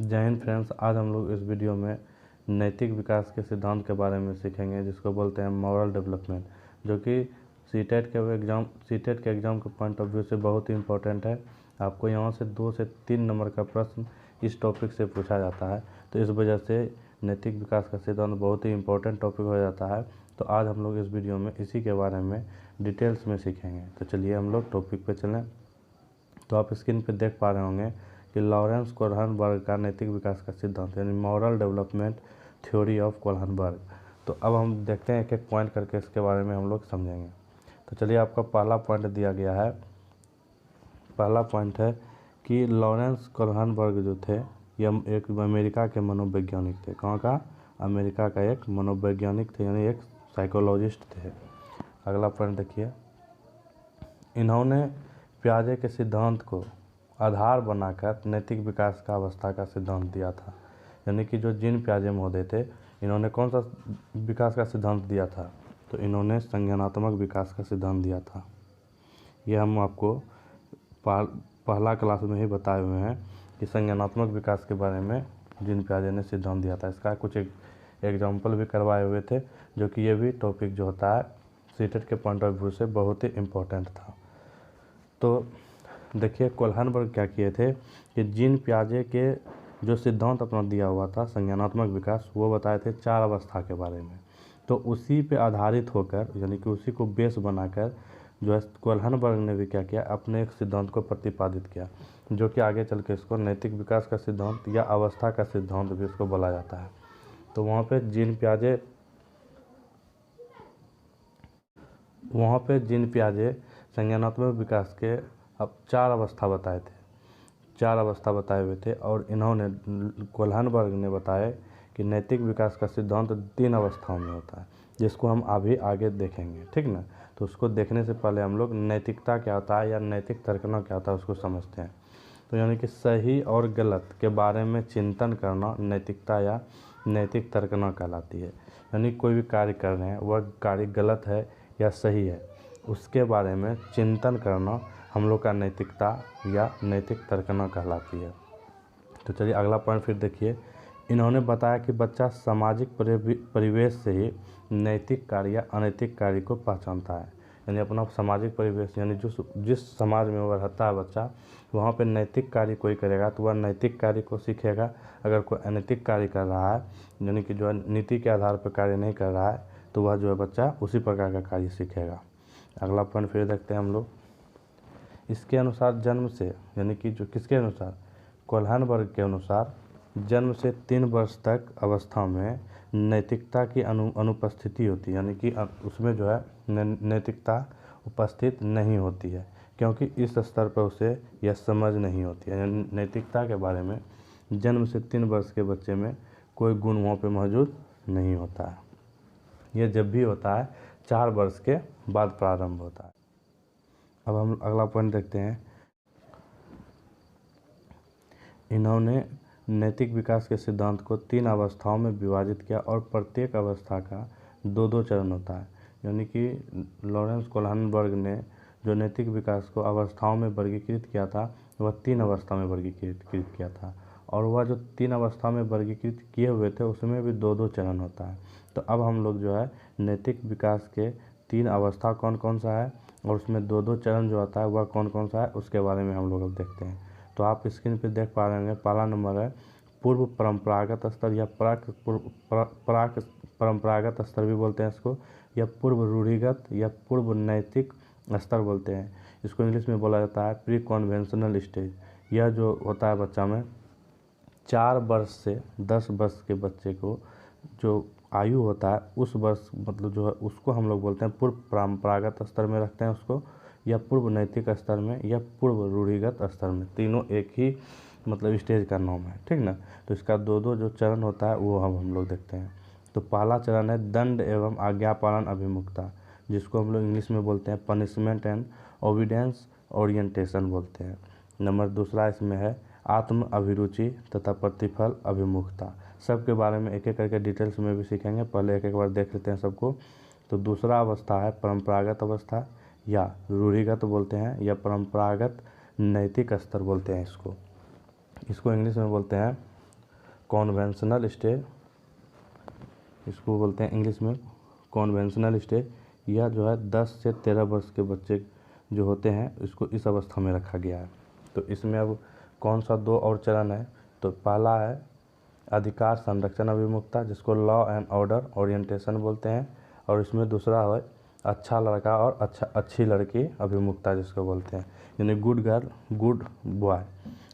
जय हिंद फ्रेंड्स। आज हम लोग इस वीडियो में नैतिक विकास के सिद्धांत के बारे में सीखेंगे, जिसको बोलते हैं मॉरल डेवलपमेंट, जो कि सीटेट के एग्ज़ाम के पॉइंट ऑफ व्यू से बहुत ही इम्पोर्टेंट है। आपको यहाँ से 2 से 3 नंबर का प्रश्न इस टॉपिक से पूछा जाता है, तो इस वजह से नैतिक विकास का सिद्धांत बहुत ही इम्पोर्टेंट टॉपिक हो जाता है। तो आज हम लोग इस वीडियो में इसी के बारे में डिटेल्स में सीखेंगे। तो चलिए हम लोग टॉपिक पे चलें। तो आप स्क्रीन पे देख पा रहे होंगे कि लॉरेंस कोहनबर्ग का नैतिक विकास का सिद्धांत यानी मॉरल डेवलपमेंट थ्योरी ऑफ कोहनबर्ग। तो अब हम देखते हैं एक एक पॉइंट करके इसके बारे में हम लोग समझेंगे। तो चलिए, आपका पहला पॉइंट दिया गया है। पहला पॉइंट है कि लॉरेंस कोहनबर्ग जो थे, ये एक अमेरिका के मनोवैज्ञानिक थे। कहाँ का? अमेरिका का एक मनोवैज्ञानिक थे, यानी एक साइकोलॉजिस्ट थे। अगला पॉइंट देखिए, इन्होंने पियाजे के सिद्धांत को आधार बनाकर नैतिक विकास का अवस्था का सिद्धांत दिया था। यानी कि जो जीन पियाजे महोदय थे, इन्होंने कौन सा विकास का सिद्धांत दिया था? तो इन्होंने संज्ञानात्मक विकास का सिद्धांत दिया था। ये हम आपको पहला क्लास में ही बताए हुए हैं कि संज्ञानात्मक विकास के बारे में जीन पियाजे ने सिद्धांत दिया था। इसका कुछ एग्जाम्पल भी करवाए हुए थे, जो कि ये भी टॉपिक जो होता है सीटेट के पॉइंट ऑफ व्यू से बहुत ही इम्पोर्टेंट था। तो देखिए, कोहनबर्ग क्या किए थे कि जीन पियाजे के जो सिद्धांत अपना दिया हुआ था संज्ञानात्मक विकास, वो बताए थे 4 अवस्था के बारे में। तो उसी पे आधारित होकर, यानी कि उसी को बेस बनाकर जो है कोहनबर्ग ने भी क्या किया, अपने एक सिद्धांत को प्रतिपादित किया, जो कि आगे चल के इसको नैतिक विकास का सिद्धांत या अवस्था का सिद्धांत भी इसको बोला जाता है। तो वहाँ पे जीन पियाजे संज्ञानात्मक विकास के अब 4 अवस्था बताए थे, 4 अवस्था बताए हुए थे। और इन्होंने कोहनबर्ग ने बताया कि नैतिक विकास का सिद्धांत 3 अवस्थाओं में होता है, जिसको हम अभी आगे देखेंगे, ठीक ना। तो उसको देखने से पहले हम लोग नैतिकता क्या होता है या नैतिक तर्कना क्या होता है उसको समझते हैं। तो यानी कि सही और गलत के बारे में चिंतन करना नैतिकता या नैतिक तर्कना कहलाती है। यानी कोई भी कार्य कर रहे हैं, वह कार्य गलत है या सही है, उसके बारे में चिंतन करना हम लोग का नैतिकता या नैतिक तर्कना कहलाती है। तो चलिए अगला पॉइंट फिर देखिए, इन्होंने बताया कि बच्चा सामाजिक परिवेश से ही नैतिक कार्य या अनैतिक कार्य को पहचानता है। यानी अपना सामाजिक परिवेश, यानी जिस समाज में वह रहता है बच्चा, वहाँ पे नैतिक कार्य कोई करेगा तो वह नैतिक कार्य को सीखेगा। अगर कोई अनैतिक कार्य कर रहा है, यानी कि जो है नीति के आधार पर कार्य नहीं कर रहा है, तो वह जो है बच्चा उसी प्रकार का कार्य सीखेगा। अगला पॉइंट फिर देखते हैं हम लोग। इसके अनुसार जन्म से, यानी कि जो किसके अनुसार? कोहनबर्ग के अनुसार जन्म से 3 वर्ष तक अवस्था में नैतिकता की अनुपस्थिति होती है। यानी कि उसमें जो है नैतिकता उपस्थित नहीं होती है, क्योंकि इस स्तर पर उसे यह समझ नहीं होती है। यानी नैतिकता के बारे में जन्म से 3 वर्ष के बच्चे में कोई गुण वहाँ पे मौजूद नहीं होता है। यह जब भी होता है 4 वर्ष के बाद प्रारंभ होता है। अब हम अगला पॉइंट देखते हैं। इन्होंने नैतिक विकास के सिद्धांत को 3 अवस्थाओं में विभाजित किया और प्रत्येक अवस्था का 2-2 चरण होता है। यानी कि लॉरेंस कोहनबर्ग ने जो नैतिक विकास को अवस्थाओं में वर्गीकृत किया था, वह 3 अवस्था में वर्गीकृत किया था। और वह जो 3 अवस्था में वर्गीकृत किए हुए थे, उसमें भी 2-2 चरण होता है। तो अब हम लोग जो है नैतिक विकास के 3 अवस्था कौन कौन सा है और उसमें 2-2 चरण जो आता है वह कौन कौन सा है, उसके बारे में हम लोग अब देखते हैं। तो आप स्क्रीन पे देख पा रहे होंगे, पहला नंबर है पूर्व परंपरागत स्तर या प्राक परंपरागत स्तर भी बोलते हैं इसको, या पूर्व रूढ़िगत या पूर्व नैतिक स्तर बोलते हैं। इसको इंग्लिश में बोला जाता है प्री कॉन्वेंशनल स्टेज। यह जो होता है बच्चा में 4 वर्ष से 10 वर्ष के बच्चे को जो आयु होता है, उस वर्ष मतलब जो है उसको हम लोग बोलते हैं पूर्व परंपरागत स्तर में रखते हैं उसको, या पूर्व नैतिक स्तर में, या पूर्व रूढ़िगत स्तर में। तीनों एक ही मतलब स्टेज का नाम है, ठीक ना। तो इसका 2-2 जो चरण होता है वो हम लोग देखते हैं। तो पहला चरण है दंड एवं आज्ञा पालन अभिमुखता, जिसको हम लोग इंग्लिश में बोलते हैं पनिशमेंट एंड ओबीडियंस ओरिएंटेशन बोलते हैं। नंबर दूसरा इसमें है आत्म अभिरुचि तथा प्रतिफल अभिमुखता। सबके बारे में एक एक करके डिटेल्स में भी सीखेंगे, पहले एक एक बार देख लेते हैं सबको। तो दूसरा अवस्था है परंपरागत अवस्था, या रूढ़िगत बोलते हैं, या परंपरागत नैतिक स्तर बोलते हैं इसको इंग्लिश में बोलते हैं कॉन्वेंशनल स्टेज, इसको बोलते हैं इंग्लिश में कॉन्वेंशनल स्टेज। यह जो है 10 से 13 वर्ष के बच्चे जो होते हैं इसको इस अवस्था में रखा गया है। तो इसमें अब कौन सा 2 और चरण है, तो पहला है अधिकार संरक्षण अभिमुखता, जिसको लॉ एंड ऑर्डर ओरिएंटेशन बोलते हैं, और इसमें दूसरा है अच्छा लड़का और अच्छी लड़की अभिमुखता जिसको बोलते हैं, यानी good girl good boy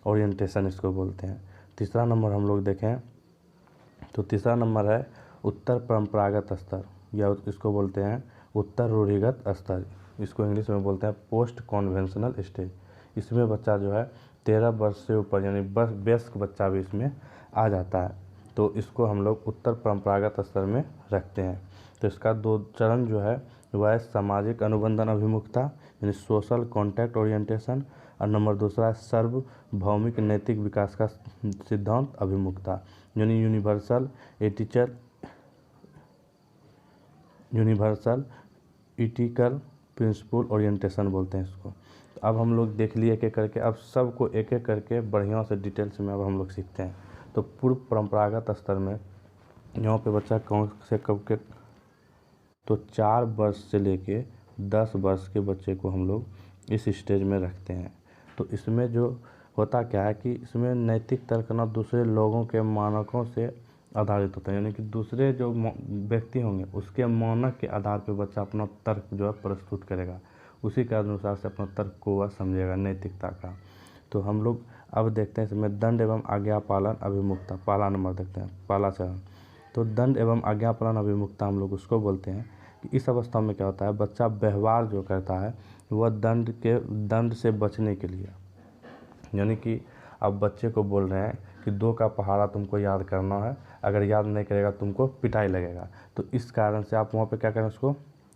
orientation इसको बोलते हैं। तीसरा नंबर हम लोग देखें तो तीसरा नंबर है उत्तर परंपरागत स्तर, या इसको बोलते हैं उत्तर रूढ़िगत स्तर, इसको इंग्लिश में बोलते हैं पोस्ट कॉन्वेंशनल स्टेज। इसमें बच्चा जो है 13 वर्ष से ऊपर यानी वयस्क बच्चा भी इसमें आ जाता है, तो इसको हम लोग उत्तर परंपरागत स्तर में रखते हैं। तो इसका 2 चरण जो है वह सामाजिक अनुबंधन अभिमुखता यानी सोशल कॉन्टैक्ट ओरिएंटेशन, और नंबर दूसरा है सार्वभौमिक नैतिक विकास का सिद्धांत अभिमुखता यानी यूनिवर्सल एथिकल प्रिंसिपल ओरिएंटेशन बोलते हैं इसको। तो अब हम लोग देख लिए एक एक करके, अब सबको एक एक करके बढ़िया से डिटेल्स में अब हम लोग सीखते हैं। तो पूर्व परंपरागत स्तर में यहाँ पे बच्चा कौन से कब के, तो 4 वर्ष से लेके 10 वर्ष के बच्चे को हम लोग इस स्टेज में रखते हैं। तो इसमें जो होता क्या है कि इसमें नैतिक तर्क ना दूसरे लोगों के मानकों से आधारित होता है, यानी कि दूसरे जो व्यक्ति होंगे उसके मानक के आधार पर बच्चा अपना तर्क जो है प्रस्तुत करेगा, उसी के अनुसार से अपना तर्क को वह समझेगा नैतिकता का। तो हम लोग अब देखते हैं इसमें दंड एवं आज्ञा पालन अभिमुखता, पहला नंबर देखते हैं, पहला चरण। तो दंड एवं आज्ञा पालन अभिमुखता हम लोग उसको बोलते हैं कि इस अवस्था में क्या होता है, बच्चा व्यवहार जो करता है वह दंड से बचने के लिए, यानी कि अब बच्चे को बोल रहे हैं कि 2 का पहाड़ा तुमको याद करना है, अगर याद नहीं करेगा तुमको पिटाई लगेगा। तो इस कारण से आप वहाँ पे क्या करें, उसको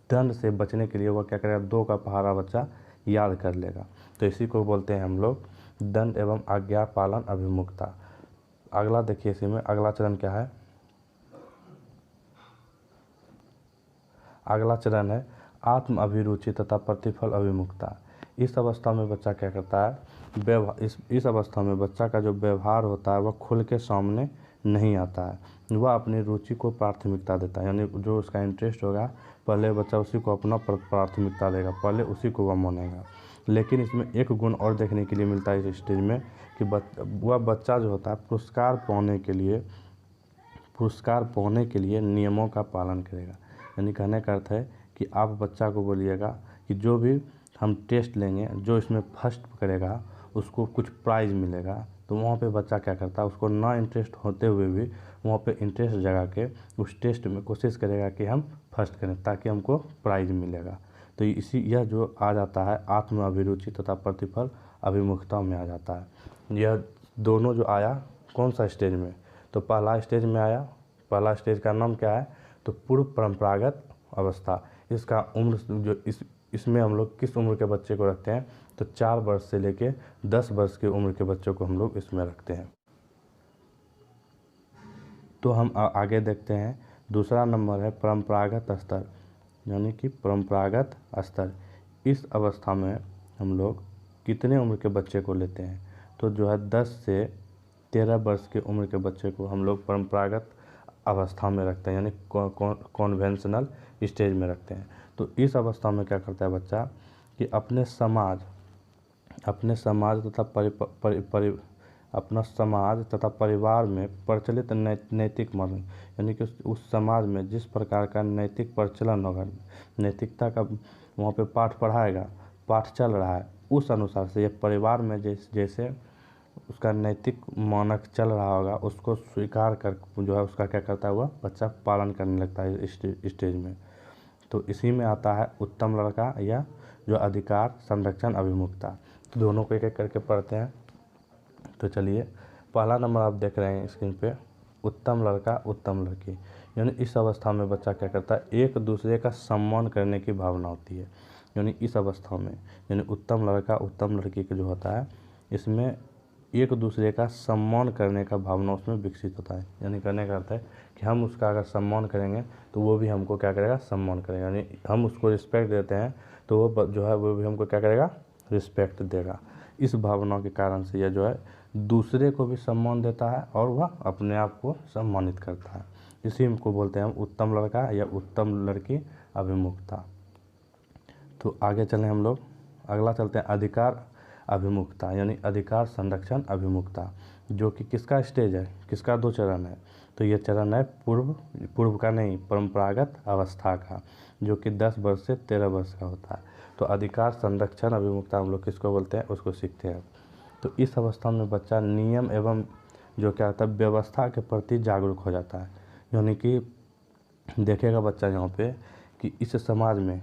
दंड से बचने के लिए वह क्या करेगा, 2 का पहाड़ा बच्चा याद कर लेगा। तो इसी को बोलते हैं हम लोग दंड एवं आज्ञा पालन अभिमुखता। अगला देखिए इसी में अगला चरण क्या है, अगला चरण है आत्म अभिरुचि तथा प्रतिफल अभिमुखता। इस अवस्था में बच्चा क्या करता है, इस अवस्था में बच्चा का जो व्यवहार होता है वह खुल के सामने नहीं आता है, वह अपनी रुचि को प्राथमिकता देता है, यानी जो उसका इंटरेस्ट होगा पहले बच्चा उसी को अपना प्राथमिकता देगा, पहले उसी को वह मानेगा। लेकिन इसमें एक गुण और देखने के लिए मिलता है इस स्टेज में कि वह बच्चा जो होता है पुरस्कार पाने के लिए नियमों का पालन करेगा। यानी कहने का अर्थ है कि आप बच्चा को बोलिएगा कि जो भी हम टेस्ट लेंगे, जो इसमें फर्स्ट करेगा उसको कुछ प्राइज़ मिलेगा। तो वहाँ पे बच्चा क्या करता है, उसको ना इंटरेस्ट होते हुए भी वहाँ पे इंटरेस्ट जगा के उस टेस्ट में कोशिश करेगा कि हम फर्स्ट करें ताकि हमको प्राइज़ मिलेगा। तो यह जो आ जाता है आत्म अभिरुचि तथा प्रतिफल अभिमुखता में आ जाता है। यह दोनों जो आया कौन सा स्टेज में, तो पहला स्टेज में आया। पहला स्टेज का नाम क्या है, तो पूर्व परंपरागत अवस्था। इसका उम्र जो इसमें हम लोग किस उम्र के बच्चे को रखते हैं, तो 4 वर्ष से लेके 10 वर्ष की उम्र के बच्चों को हम लोग इसमें रखते हैं। तो हम आगे देखते हैं दूसरा नंबर है परंपरागत स्तर, यानी कि परंपरागत स्तर। इस अवस्था में हम लोग कितने उम्र के बच्चे को लेते हैं, तो जो है 10 से 13 वर्ष की उम्र के बच्चे को हम लोग परंपरागत अवस्था में रखते हैं, यानी कॉन्वेंशनल स्टेज में रखते हैं। तो इस अवस्था में क्या करता है बच्चा कि अपने समाज तथा परिवार में प्रचलित नैतिक मूल्य, यानी कि उस समाज में जिस प्रकार का नैतिक प्रचलन होगा, नैतिकता का वहाँ पे पाठ चल रहा है, उस अनुसार से यह परिवार में जैसे उसका नैतिक मानक चल रहा होगा उसको स्वीकार कर जो है उसका क्या करता है, वह बच्चा पालन करने लगता है स्टेज में। तो इसी में आता है उत्तम लड़का या जो अधिकार संरक्षण अभिमुखता। तो दोनों को एक एक करके पढ़ते हैं। तो चलिए पहला नंबर आप देख रहे हैं स्क्रीन पे, उत्तम लड़का उत्तम लड़की। यानी इस अवस्था में बच्चा क्या करता है, एक दूसरे का सम्मान करने की भावना होती है। यानी इस अवस्था में यानी उत्तम लड़का उत्तम लड़की के जो होता है, इसमें एक दूसरे का सम्मान करने का भावना उसमें विकसित होता है। यानी कहने का अर्थ है कि हम उसका अगर सम्मान करेंगे तो वो भी हमको क्या करेगा, सम्मान करेगा। यानी हम उसको रिस्पेक्ट देते हैं तो वो जो है वो भी हमको क्या करेगा, रिस्पेक्ट देगा। इस भावना के कारण से यह जो है दूसरे को भी सम्मान देता है और वह अपने आप को सम्मानित करता है। इसी को बोलते हैं हम उत्तम लड़का या उत्तम लड़की अभिमुखता। तो आगे चलें हम लोग, अगला चलते हैं अधिकार अभिमुखता यानी अधिकार संरक्षण अभिमुखता, जो कि किसका स्टेज है, किसका 2 चरण है। तो ये चरण है पूर्व का नहीं, परंपरागत अवस्था का, जो कि 10 वर्ष से 13 वर्ष का होता है। तो अधिकार संरक्षण अभिमुखता हम लोग किसको बोलते हैं, उसको सीखते हैं। तो इस अवस्था में बच्चा नियम एवं जो क्या होता है व्यवस्था के प्रति जागरूक हो जाता है। यानी कि देखेगा बच्चा यहाँ पे कि इस समाज में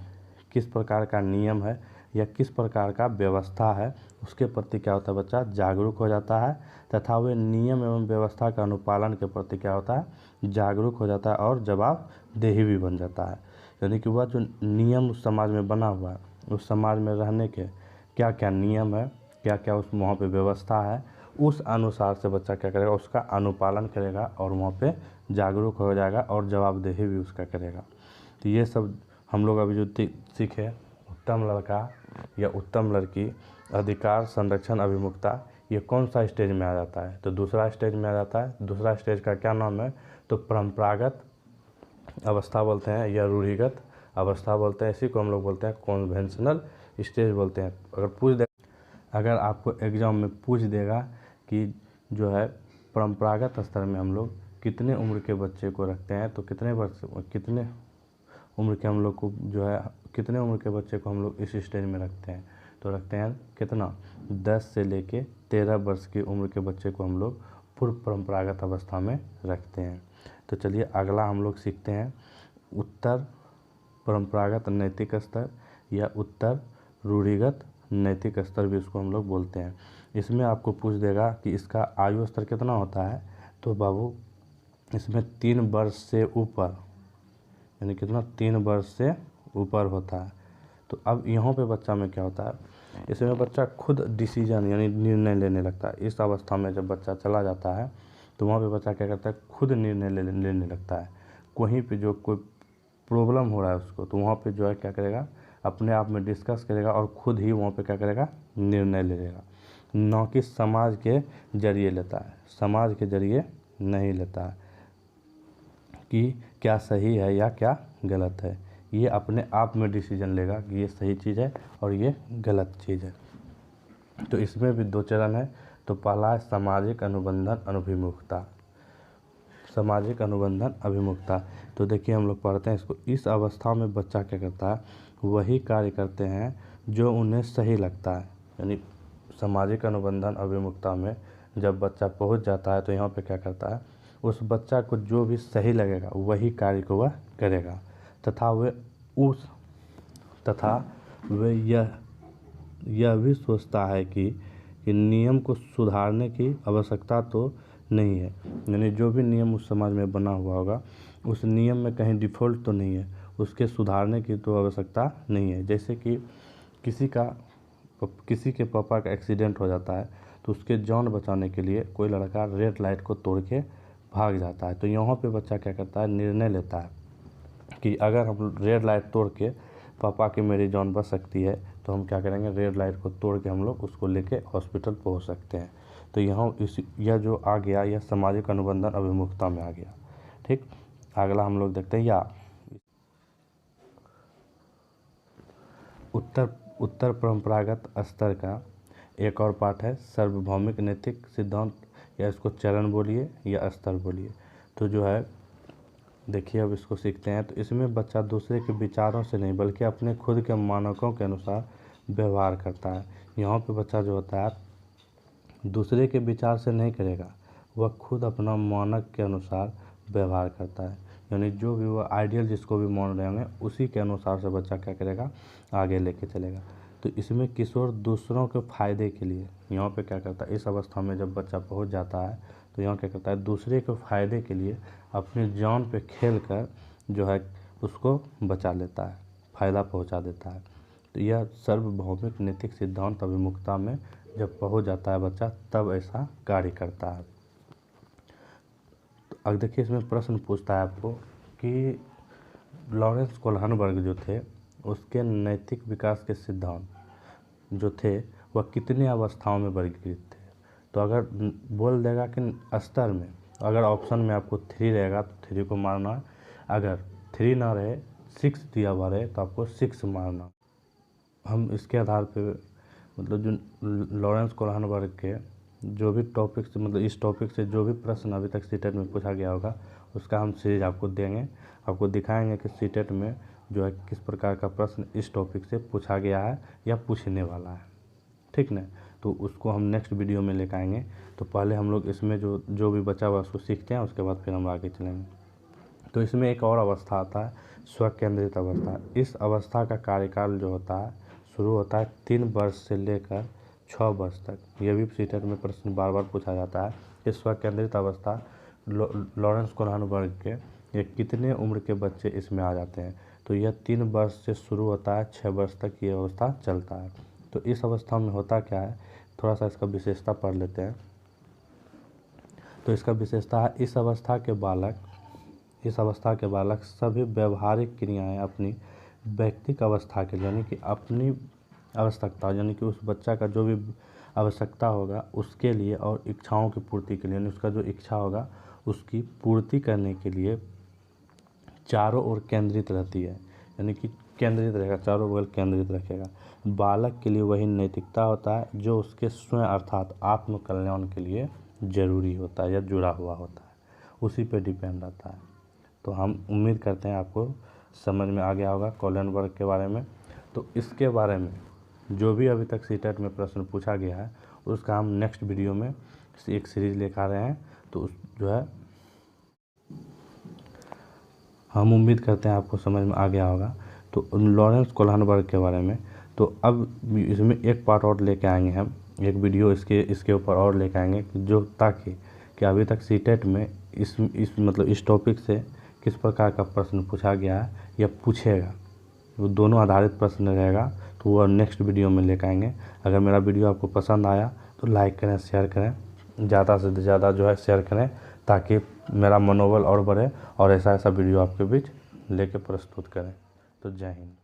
किस प्रकार का नियम है या किस प्रकार का व्यवस्था है, उसके प्रति क्या होता है बच्चा जागरूक हो जाता है, तथा वे नियम एवं व्यवस्था का अनुपालन के प्रति क्या होता है जागरूक हो जाता है और जवाबदेही भी बन जाता है। यानी कि वह जो नियम उस समाज में बना हुआ है, उस समाज में रहने के क्या क्या नियम है, क्या क्या उस वहाँ पे व्यवस्था है, उस अनुसार से बच्चा क्या करेगा, उसका अनुपालन करेगा और वहाँ पे जागरूक हो जाएगा और जवाबदेही भी उसका करेगा। तो ये सब हम लोग अभी जो सीखे, उत्तम लड़का या उत्तम लड़की, अधिकार संरक्षण अभिमुखता, ये कौन सा स्टेज में आ जाता है, तो दूसरा स्टेज में आ जाता है। दूसरा स्टेज का क्या नाम है, तो परंपरागत अवस्था बोलते हैं या रूढ़िगत अवस्था बोलते हैं। इसी को हम लोग बोलते हैं कॉन्वेंशनल स्टेज बोलते हैं। अगर आपको एग्ज़ाम में पूछ देगा कि जो है परंपरागत स्तर में हम लोग कितने उम्र के बच्चे को रखते हैं, तो कितने उम्र के हम लोग को जो है कितने उम्र के बच्चे को हम लोग इस स्टेज में रखते हैं, तो रखते हैं कितना 10 से लेके 13 वर्ष की उम्र के बच्चे को हम लोग पूर्व परंपरागत अवस्था में रखते हैं। तो चलिए अगला हम लोग सीखते हैं उत्तर परंपरागत नैतिक स्तर या उत्तर रूढ़िगत नैतिक स्तर भी इसको हम लोग बोलते हैं। इसमें आपको पूछ देगा कि इसका आयु स्तर कितना होता है, तो बाबू इसमें 3 वर्ष से ऊपर, यानी कितना 3 वर्ष से ऊपर होता है। तो अब यहाँ पे बच्चा में क्या होता है, इसमें बच्चा खुद डिसीजन यानी निर्णय लेने लगता है। इस अवस्था में जब बच्चा चला जाता है तो वहाँ पे बच्चा क्या करता है, खुद निर्णय लेने लगता है। कहीं पे जो कोई प्रॉब्लम हो रहा है उसको, तो वहाँ पे जो है क्या करेगा, अपने आप में डिस्कस करेगा और खुद ही वहाँ पे क्या करेगा, निर्णय ले लेगा, न कि समाज के जरिए लेता है। समाज के जरिए नहीं लेता है कि क्या सही है या क्या गलत है, ये अपने आप में डिसीजन लेगा कि ये सही चीज़ है और ये गलत चीज़ है। तो इसमें भी 2 चरण है। तो पहला है सामाजिक अनुबंधन अभिमुखता, सामाजिक अनुबंधन अभिमुखता। तो देखिए हम लोग पढ़ते हैं इसको। इस अवस्था में बच्चा क्या करता है, वही कार्य करते हैं जो उन्हें सही लगता है। यानी सामाजिक अनुबंधन अभिमुखता में जब बच्चा पहुंच जाता है तो यहाँ पे क्या करता है, उस बच्चा को जो भी सही लगेगा वही कार्य को वह करेगा, तथा वे यह भी सोचता है कि नियम को सुधारने की आवश्यकता तो नहीं है। यानी जो भी नियम उस समाज में बना हुआ होगा, उस नियम में कहीं डिफ़ॉल्ट तो नहीं है, उसके सुधारने की तो आवश्यकता नहीं है। जैसे कि किसी के पापा का एक्सीडेंट हो जाता है, तो उसके जान बचाने के लिए कोई लड़का रेड लाइट को तोड़ के भाग जाता है। तो यहाँ पे बच्चा क्या करता है, निर्णय लेता है कि अगर हम रेड लाइट तोड़ के पापा की मेरी जान बच सकती है, तो हम क्या करेंगे, रेड लाइट को तोड़ के हम लोग उसको लेके हॉस्पिटल पहुंच सकते हैं। तो यहाँ यह जो आ गया, यह सामाजिक अनुबंधन अभिमुखता में आ गया। ठीक, अगला हम लोग देखते हैं या उत्तर परंपरागत स्तर का एक और पार्ट है सार्वभौमिक नैतिक सिद्धांत, या इसको चरण बोलिए या स्तर बोलिए। तो जो है देखिए अब इसको सीखते हैं। तो इसमें बच्चा दूसरे के विचारों से नहीं बल्कि अपने खुद के मानकों के अनुसार व्यवहार करता है। यहाँ पे बच्चा जो होता है दूसरे के विचार से नहीं करेगा, वह खुद अपना मानक के अनुसार व्यवहार करता है। यानी जो भी वह आइडियल जिसको भी मान रहे होंगे उसी के अनुसार से बच्चा क्या करेगा, आगे लेके चलेगा। तो इसमें किशोर दूसरों के फायदे के लिए यहाँ पे क्या करता है, इस अवस्था में जब बच्चा पहुँच जाता है तो यहाँ क्या करता है, दूसरे के फायदे के लिए अपनी जान पे खेल कर जो है उसको बचा लेता है, फ़ायदा पहुँचा देता है। तो यह सार्वभौमिक नैतिक सिद्धांत अभिमुखता में जब पहुँच जाता है बच्चा, तब ऐसा कार्य करता है। तो अब देखिए इसमें प्रश्न पूछता है आपको कि लॉरेंस कोहलनबर्ग जो थे, उसके नैतिक विकास के सिद्धांत जो थे वह कितने अवस्थाओं में वर्गीकृत थे। तो अगर बोल देगा कि स्तर में, अगर ऑप्शन में आपको 3 रहेगा तो 3 को मारना है, अगर 3 ना रहे 6 दिया हुआ रहे तो आपको 6 मारना। हम इसके आधार पे मतलब जो लॉरेंस कोलहनबर्ग के जो भी टॉपिक से, मतलब इस टॉपिक से जो भी प्रश्न अभी तक सीटेट में पूछा गया होगा उसका हम सीरीज आपको देंगे, आपको दिखाएंगे कि सीटेट में जो है किस प्रकार का प्रश्न इस टॉपिक से पूछा गया है या पूछने वाला है, ठीक ना। तो उसको हम नेक्स्ट वीडियो में लेकर आएंगे। तो पहले हम लोग इसमें जो भी बचा हुआ उसको सीखते हैं, उसके बाद फिर हम आगे चलेंगे। तो इसमें एक और अवस्था आता है, स्वकेंद्रित अवस्था। इस अवस्था का कार्यकाल जो होता है शुरू होता है 3 वर्ष से लेकर 6 वर्ष तक। यह भी सीटेट में प्रश्न बार बार पूछा जाता है कि स्वकेंद्रित अवस्था लॉरेंस कोलहनबर्ग के ये कितने उम्र के बच्चे इसमें आ जाते हैं। तो यह 3 वर्ष से शुरू होता है, 6 वर्ष तक ये अवस्था चलता है। तो इस अवस्था में होता क्या है, थोड़ा सा इसका विशेषता पढ़ लेते हैं। तो इसका विशेषता है, इस अवस्था के बालक सभी व्यवहारिक क्रियाएं अपनी व्यक्तिक अवस्था के लिए, यानी कि अपनी आवश्यकता, यानी कि उस बच्चा का जो भी आवश्यकता होगा उसके लिए और इच्छाओं की पूर्ति के लिए, यानी उसका जो इच्छा होगा उसकी पूर्ति करने के लिए चारों ओर केंद्रित रहती है, यानी कि केंद्रित रहेगा, चारों बगल केंद्रित रखेगा। बालक के लिए वही नैतिकता होता है जो उसके स्वयं अर्थात आत्म कल्याण के लिए जरूरी होता है या जुड़ा हुआ होता है, उसी पे डिपेंड रहता है। तो हम उम्मीद करते हैं आपको समझ में आ गया होगा कोलहनबर्ग के बारे में। तो इसके बारे में जो भी अभी तक सीटेट में प्रश्न पूछा गया है उसका हम नेक्स्ट वीडियो में एक सीरीज लेकर आ रहे हैं। तो जो है हम उम्मीद करते हैं आपको समझ में आ गया होगा। तो लॉरेंस कोलहनबर्ग के बारे में तो अब इसमें एक पार्ट और लेके आएंगे, हम एक वीडियो इसके ऊपर और लेके आएंगे जो ताकि कि अभी तक सीटेट में इस मतलब इस टॉपिक से किस प्रकार का प्रश्न पूछा गया है या पूछेगा, वो दोनों आधारित प्रश्न रहेगा। तो वो नेक्स्ट वीडियो में लेकर आएंगे। अगर मेरा वीडियो आपको पसंद आया तो लाइक करें, शेयर करें, ज़्यादा से ज़्यादा जो है शेयर करें ताकि मेरा मनोबल और बढ़े और ऐसा वीडियो आपके बीच लेके प्रस्तुत करें। तो जय हिंद।